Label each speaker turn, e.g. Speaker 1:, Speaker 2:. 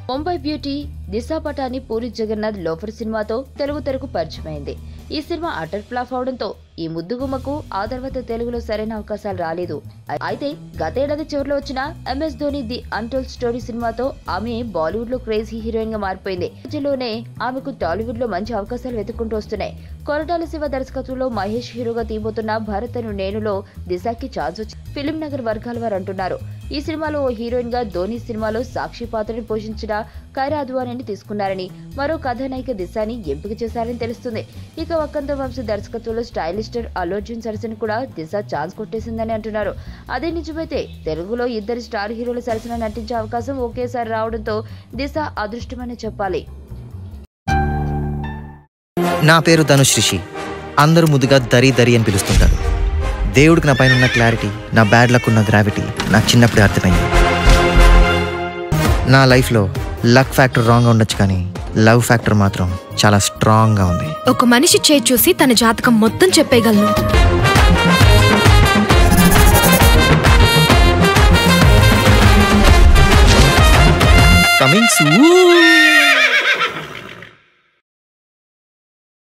Speaker 1: Mumbai beauty Disha Patani puri Jagannadh loafer సినిమాతో తెలుగు తెరకు పరిచయమైంది. ఈ cinema utter flop అవడంతో ఈ ముద్దుగుమ్మకు ఆ తర్వాత తెలుగులో సరైన అవకాశాలు రాలేదు. అయితే గతేడాది చివరిలో వచ్చిన MS Dhoni the untold story సినిమాతో ఆమె బాలీవుడ్ లో క్రేజీ హీరోయిన్ గా మారిపోయింది. మధ్యలోనే ఆమెకు టాలీవుడ్ లో మంచి అవకాశాలు వెతుక్కుంటూ వస్తున్నాయి. కొరటాల శివ దర్శకత్వంలో మహేష్ హీరోగా తీయబోతున్న భరత్ అను నేనులో దిశాకి ఛాన్స్ వచ్చి ఫిలిం నగర్ వర్గాల వారు అంటున్నారు. ఈ సినిమాలో ఓ హీరోయిన్ గా ధోని సినిమాలో సాక్షి పాత్రని పోషించిన కైరా అద్వానీని తీసుకున్నారని, మరో కథానాయిక దిశాని ఎంపిక చేశారని తెలుస్తుంది. ఇక వక్కంత వంశీ దర్శకత్వంలో స్టైలిష్ స్టార్ అల్లు అర్జున్ సరసన కూడా దిశ ఛాన్స్ కొట్టేసిందని అంటున్నారు. అదే నిజమైతే తెలుగులో ఇద్దరు స్టార్ హీరోల సరసన నటించే అవకాశం ఒకేసారి రావడంతో దిశ అదృష్టమని చెప్పాలి.
Speaker 2: నా పేరు ధనుష్ రిషి. అందరూ ముద్దుగా దరి దరి అని పిలుస్తుంటారు. దేవుడికి నా పైన ఉన్న క్లారిటీ, నా బ్యాడ్ లక్ ఉన్న గ్రావిటీ నాకు చిన్నప్పుడే అర్థమైంది. నా లైఫ్లో లక్ ఫ్యాక్టర్ రాంగ్గా ఉండొచ్చు, కానీ లవ్ ఫ్యాక్టర్ మాత్రం చాలా స్ట్రాంగ్గా ఉంది.
Speaker 3: ఒక మనిషి చేయి చూసి తన జాతకం మొత్తం చెప్పేయగలను.
Speaker 2: Coming soon.